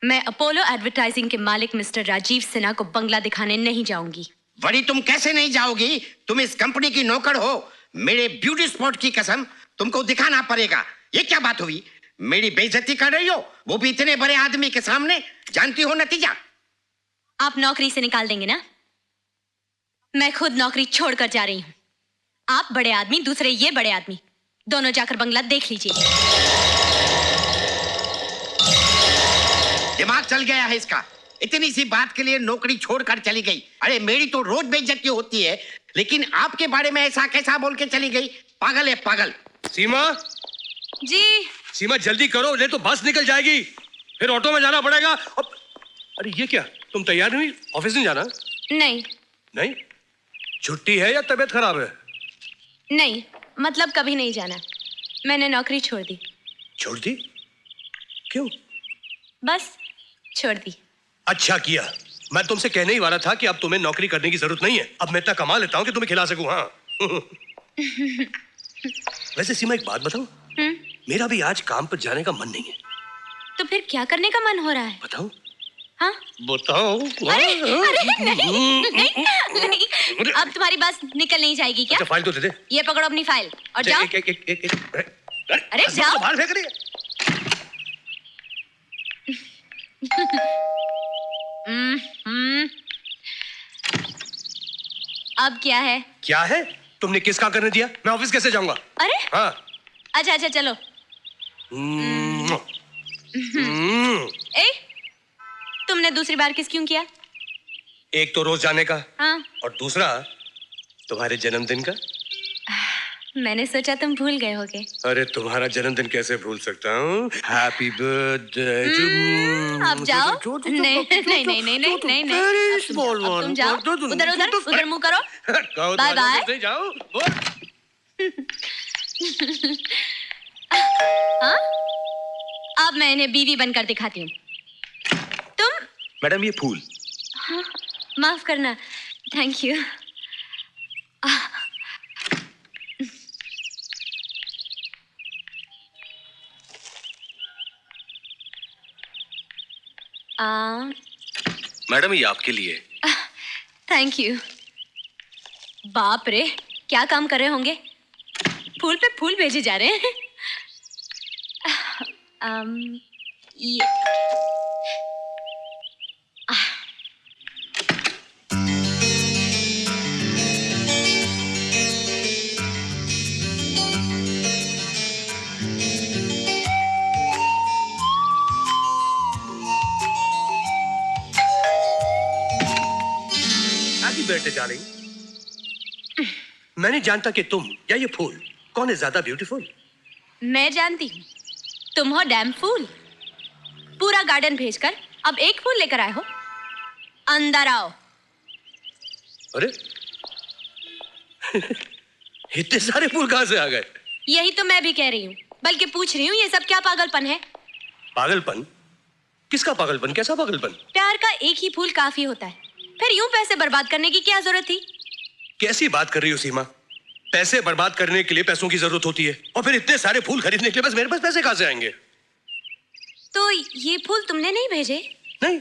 मैं Apollo advertising के मालिक मिस्टर राजीव सिन्हा को बंगला दिखाने नहीं जाऊंगी। वरी तुम कैसे नहीं जाओगी? तुम इस कंपनी की नौकर हो। मेरे ब्यूटी स्पॉट की कसम तुमको दिखाना पड़ेगा। ये क्या बात हुई? मेरी बेइज्जती कर रही हो, वो भी इतने बड़े आदमी के सामने। जानती हो नतीजा? आप नौकरी से निकाल देंगे ना? मैं खुद नौकरी छोड़कर जा रही हूं। आप बड़े आदमी, दूसरे ये बड़े आदमी, दोनों जाकर बंगला देख लीजिए। दिमाग चल गया है इसका। इतनी सी बात के लिए नौकरी छोड़कर चली गई। अरे मेरी तो रोज बेइज्जती होती है, लेकिन आपके बारे में ऐसा कैसा बोल के चली गई? पागल है पागल। सीमा जी। सीमा जल्दी करो, नहीं तो बस निकल जाएगी, फिर ऑटो में जाना पड़ेगा। अरे ये क्या, तुम तैयार नहीं? ऑफिस नहीं जाना? नहीं। नहीं? छुट्टी है या तबीयत खराब है? नहीं, मतलब कभी नहीं जाना। मैंने नौकरी छोड़ दी। छोड़ दी? क्यों? बस छोड़ दी। अच्छा किया। मैं तुमसे कहने ही वाला था कि अब तुम्हें नौकरी करने की जरूरत नहीं है। अब मैं इतना कमा लेता हूं कि तुम्हें खिला सकूं। हाँ। वैसे सीमा एक बात बताऊं? मेरा भी आज काम पर जाने का मन नहीं है। तो फिर क्या करने का मन हो रहा है? बताऊं? हाँ? बताओ। अरे नहीं, अब तुम्हारी बस निकल नहीं जाएगी क्या? अच्छा फाइल तो दे दे। ये पकड़ो अपनी फाइल और जाओ। अरे जाओ। बाहर फेंक रही है। अब क्या है? क्या है? तुमने किसका करने दिया? मैं ऑफिस कैसे जाऊंगा? अरे हाँ। अच्छा अच्छा चलो। ए, तुमने दूसरी बार किस क्यों किया? एक तो रोज जाने का, हाँ। और दूसरा तुम्हारे जन्मदिन का। मैंने सोचा तुम भूल गए होगे। अरे तुम्हारा जन्मदिन कैसे भूल सकता हूँ? Happy birthday to. अब जाओ। नहीं नहीं नहीं नहीं नहीं नहीं नहीं, अब तुम जाओ। उधर उधर उधर मुंह करो। Bye bye. जाओ। हाँ? अब मैं इन्हें बीवी बनकर दिखाती हूँ। तुम? मैडम ये फूल। हाँ, माफ करना। Thank you. मैडम ये आपके लिए। Thank you. बाप रे, क्या काम कर रहे होंगे? फूल पे फूल भेजे जा रहे हैं। ये बर्थडे डार्लिंग। मैं नहीं जानता कि तुम या ये फूल कौन है ज्यादा ब्यूटीफुल। मैं जानती हूँ, तुम हो डैम फूल। पूरा गार्डन भेजकर अब एक फूल लेकर आए हो। अंदर आओ। अरे इतने सारे फूल कहां से आ गए? यही तो मैं भी कह रही हूँ, बल्कि पूछ रही हूँ ये सब क्या पागलपन है? पागलपन? किसका पागलपन? कैसा पागलपन? प्यार का एक ही फूल काफी होता है, फिर यूं पैसे बर्बाद करने की क्या जरूरत थी? कैसी बात कर रही हो सीमा? पैसे बर्बाद करने के लिए पैसों की जरूरत होती है, और फिर इतने सारे फूल खरीदने के लिए बस मेरे पास पैसे कहां से आएंगे? तो ये फूल तुमने नहीं भेजे? नहीं।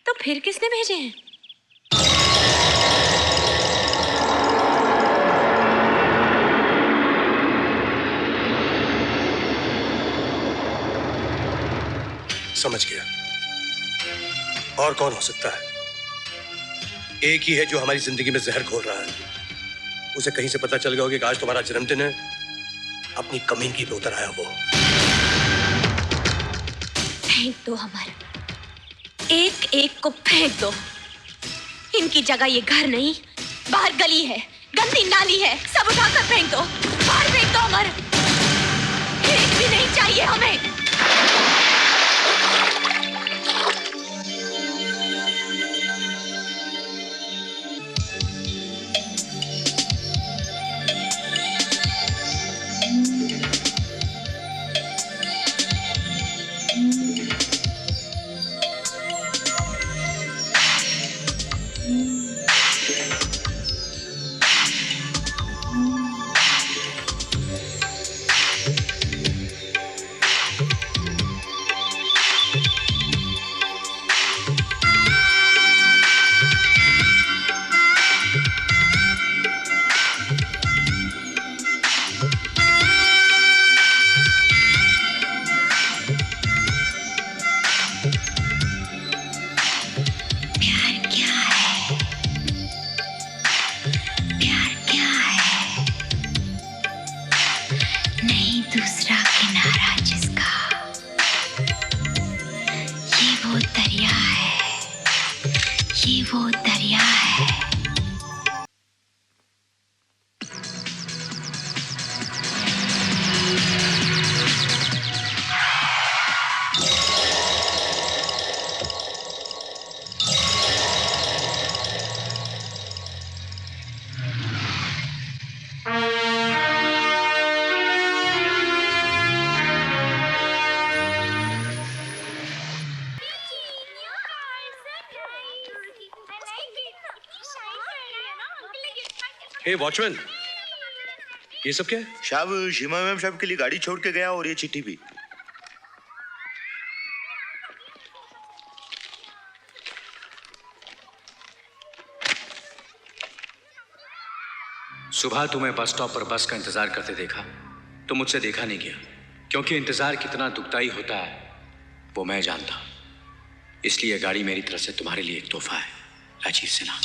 तो फिर किसने भेजे हैं? समझ गया। और कौन हो सकता है? एक ही है जो हमारी जिंदगी में जहर घोल रहा है। उसे कहीं से पता चल गया होगा कि आज तुम्हारा जन्मदिन है, अपनी कमीनगी पे उतर आया वो। फेंक दो हमारा, एक एक को फेंक दो। इनकी जगह ये घर नहीं, बाहर गली है, गंदी नाली है, सब उठाकर फेंक दो। बाहर फेंक दो हमारा, एक भी नहीं चाहिए हमें। हे वॉचमैन, ये सब क्या है? साहब शीमा मैम साहब के लिए गाड़ी छोड़ के गया और ये चिट्ठी भी। सुबह तुम्हें बस स्टॉप पर बस का इंतजार करते देखा तो मुझसे देखा नहीं गया, क्योंकि इंतजार कितना दुखदाई होता है वो मैं जानता हूं। इसलिए गाड़ी मेरी तरफ से तुम्हारे लिए एक तोहफा है, राजीव सिन्हा।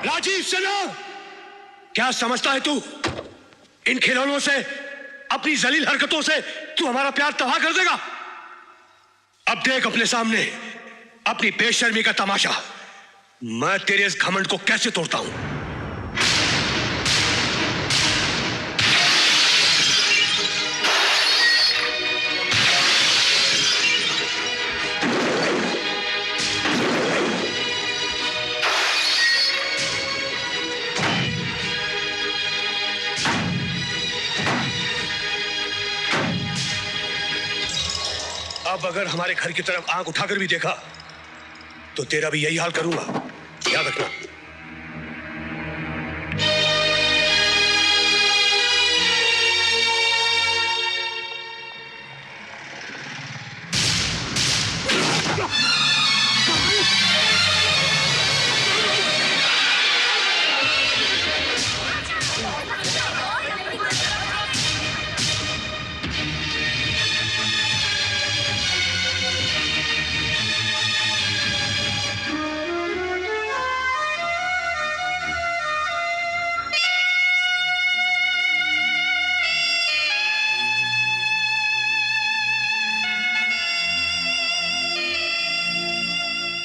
राजीव सिन्हा, क्या समझता है तू? इन खिलौनों से, अपनी जलील हरकतों से तू हमारा प्यार तबाह कर देगा? अब देख अपने सामने अपनी बेशर्मी का तमाशा। मैं तेरे इस घमंड को कैसे तोड़ता हूं। अब अगर हमारे घर की तरफ आंख उठाकर भी देखा तो तेरा भी यही हाल करूंगा, याद रखना।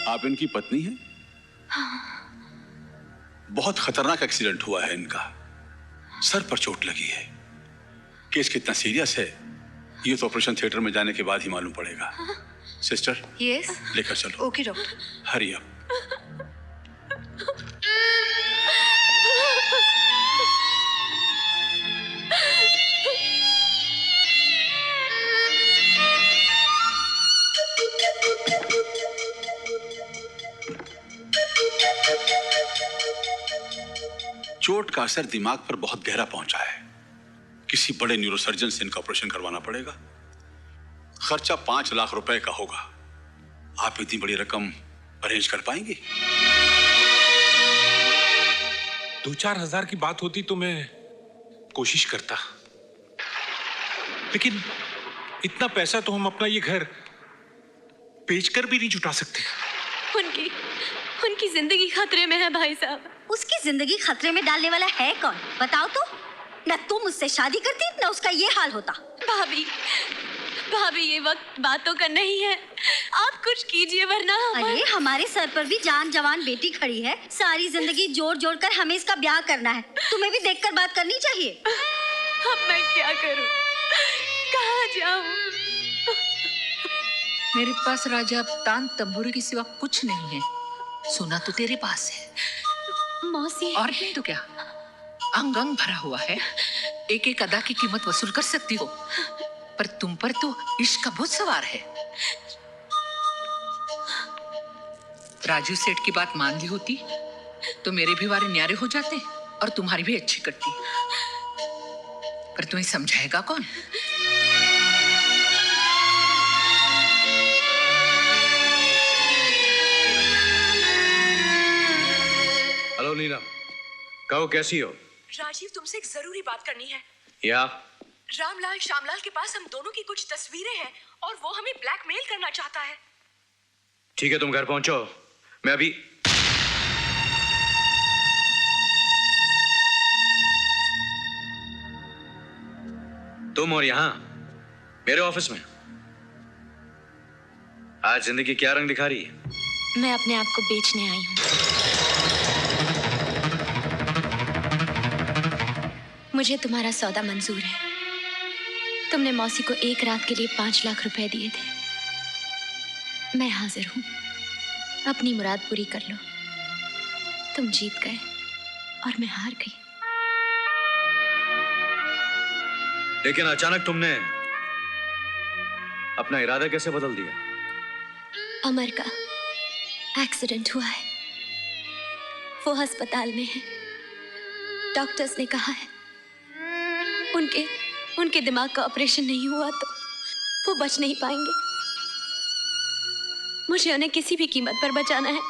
आप इनकी पत्नी हैं? बहुत खतरनाक एक्सीडेंट हुआ है इनका, सर पर चोट लगी है। केस कितना सीरियस है ये तो ऑपरेशन थिएटर में जाने के बाद ही मालूम पड़ेगा। सिस्टर, यस, लेकर चलो। Okay doctor. Hurry up. चोट का असर दिमाग पर बहुत गहरा पहुंचा है। किसी बड़े न्यूरोसर्जन से इनका ऑपरेशन करवाना पड़ेगा। खर्चा 5 लाख रुपए का होगा। आप इतनी बड़ी रकम अरेंज कर पाएंगे? 2-4 हजार की बात होती तो मैं कोशिश करता, लेकिन इतना पैसा तो हम अपना ये घर बेचकर भी नहीं जुटा सकते। उनकी जिंदगी खतरे में है भाई साहब। उसकी जिंदगी खतरे में डालने वाला है कौन, बताओ तो। न तुम मुझसे शादी करती न उसका ये हाल होता। भाभी ये वक्त बातों का नहीं है, आप कुछ कीजिए वरना अरे हमारे सर पर भी जान जवान बेटी खड़ी है। सारी जिंदगी जोड़ जोड़ कर हमें इसका ब्याह करना है। तुम्हें भी देखकर बात करनी चाहिए। अब मैं क्या करूं, कहाँ जाऊं? मेरे पास राजा तान तंबूरी के सिवा कुछ नहीं है। सोना तो तेरे पास है मौसी। और नहीं तो क्या, अंग अंग भरा हुआ है। एक एक अदा की कीमत वसूल कर सकती हो, पर तुम पर तो इश्क का भूत सवार है। राजू सेठ की बात मान ली होती तो मेरे भी वारे न्यारे हो जाते और तुम्हारी भी अच्छी करती, पर तुम्हें समझाएगा कौन? हेलो नीना, कहो कैसी हो? राजीव, तुमसे एक जरूरी बात करनी है। या रामलाल श्यामलाल के पास हम दोनों की कुछ तस्वीरें हैं और वो हमें ब्लैकमेल करना चाहता है। ठीक है, तुम घर पहुंचो, मैं अभी। तुम और यहां मेरे ऑफिस में आज जिंदगी क्या रंग दिखा रही है? मैं अपने आप को बेचने आई हूं। मुझे तुम्हारा सौदा मंजूर है। तुमने मौसी को एक रात के लिए 5 लाख रुपए दिए थे। मैं हाजिर हूं, अपनी मुराद पूरी कर लो। तुम जीत गए और मैं हार गई। लेकिन अचानक तुमने अपना इरादा कैसे बदल दिया? अमर का एक्सीडेंट हुआ है, वो अस्पताल में है। डॉक्टर्स ने कहा है उनके दिमाग का ऑपरेशन नहीं हुआ तो वो बच नहीं पाएंगे। मुझे उन्हें किसी भी कीमत पर बचाना है।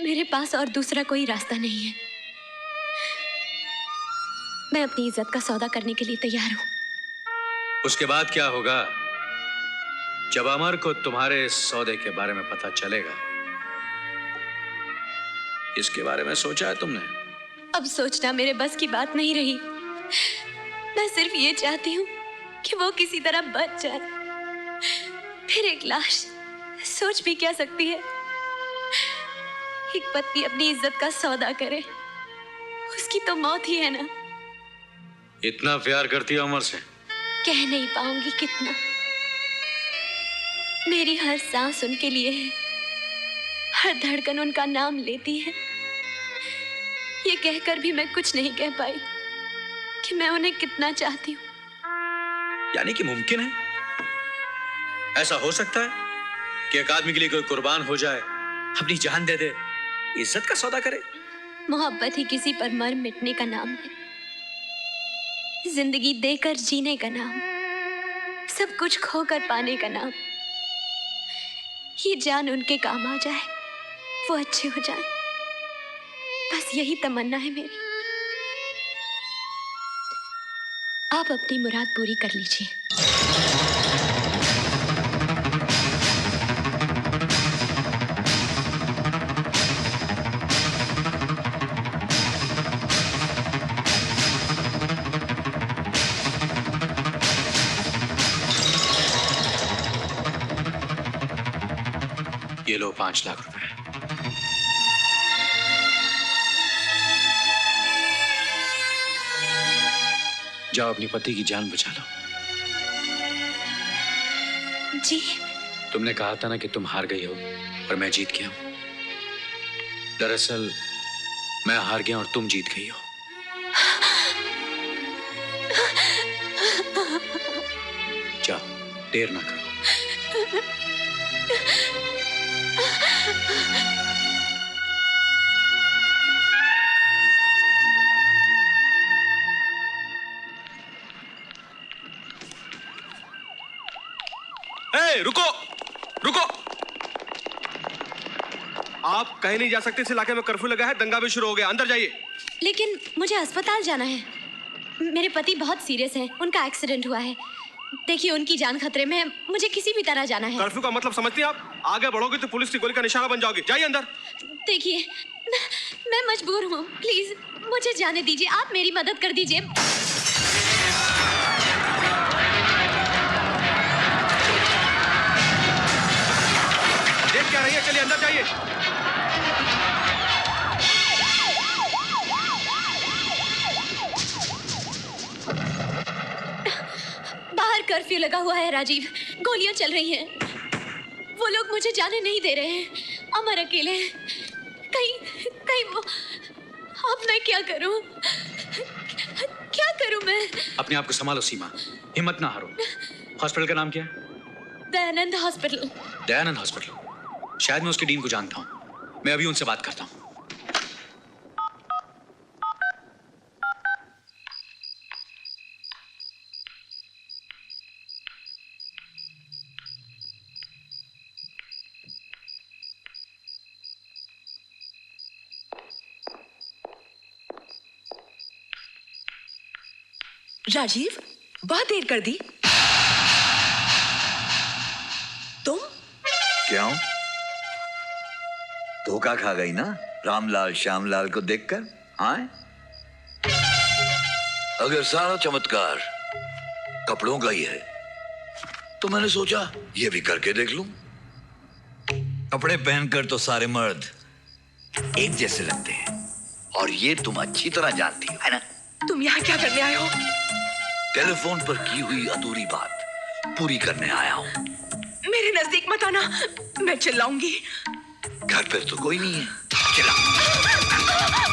मेरे पास और दूसरा कोई रास्ता नहीं है। मैं अपनी इज्जत का सौदा करने के लिए तैयार हूं। उसके बाद क्या होगा जब अमर को तुम्हारे इस सौदे के बारे में पता चलेगा? इसके बारे में सोचा है तुमने? अब सोचना मेरे बस की बात नहीं रही। मैं सिर्फ ये चाहती हूँ कि वो किसी तरह बच जाए। फिर एक लाश सोच भी क्या सकती है? एक पत्नी अपनी इज्जत का सौदा करे, उसकी तो मौत ही है ना। इतना प्यार करती हो अमर से? कह नहीं पाऊंगी कितना। मेरी हर सांस उनके लिए है, हर धड़कन उनका नाम लेती है। ये कहकर भी मैं कुछ नहीं कह पाई कि मैं उन्हें कितना चाहती हूँ। यानी कि मुमकिन है, ऐसा हो सकता है कि एक आदमी के लिए कोई कुर्बान हो जाए, अपनी जान दे दे, इज्जत का सौदा करे? मोहब्बत ही किसी पर मर मिटने का नाम है, जिंदगी देकर जीने का नाम, सब कुछ खोकर पाने का नाम। ये जान उनके काम आ जाए, वो अच्छे हो जाए, बस यही तमन्ना है मेरी। आप अपनी मुराद पूरी कर लीजिए। ये लो 5 लाख रुपए। जाओ अपनी पति की जान बचा लो। जी? तुमने कहा था ना कि तुम हार गई हो और मैं जीत गया हूं। दरअसल मैं हार गया और तुम जीत गई हो। जाओ, देर ना करो। रुको रुको, आप कहीं नहीं जा सकते। इस इलाके में कर्फ्यू लगा है, दंगा भी शुरू हो गया। अंदर जाइए। लेकिन मुझे अस्पताल जाना है। मेरे पति बहुत सीरियस हैं, उनका एक्सीडेंट हुआ है। देखिए उनकी जान खतरे में है, मुझे किसी भी तरह जाना है। कर्फ्यू का मतलब समझती हैं आप? आगे बढ़ोगे तो पुलिस की गोली का निशाना बन जाओगे। जाइए अंदर। देखिए मैं मजबूर हूँ, प्लीज मुझे जाने दीजिए। आप मेरी मदद कर दीजिए। देख क्या रही है? चलिए अंदर जाइए। बाहर कर्फ्यू लगा हुआ है राजीव, गोलियां चल रही हैं। वो लोग मुझे जाने नहीं दे रहे हैं। अमर अकेले हैं। कहीं वो। अब मैं क्या करूं? क्या करूं मैं? अपने आप को संभालो सीमा, हिम्मत ना हारो। हॉस्पिटल का नाम क्या है? दयानंद हॉस्पिटल। दयानंद हॉस्पिटल? शायद मैं उसके डीन को जानता हूं। मैं अभी उनसे बात करता हूं। राजीव, बहुत देर कर दी। तुम क्यों? धोखा खा गई ना रामलाल श्यामलाल को देखकर? आए? अगर सारा चमत्कार कपड़ों का ही है तो मैंने सोचा ये भी करके देख लूं। कपड़े पहनकर तो सारे मर्द एक जैसे लगते हैं और ये तुम अच्छी तरह जानती हो, है ना? तुम यहाँ क्या करने आए हो? टेलीफोन पर की हुई अधूरी बात पूरी करने आया हूं। मेरे नजदीक मत आना, मैं चिल्लाऊंगी। घर पर तो कोई नहीं है, चिल्ला।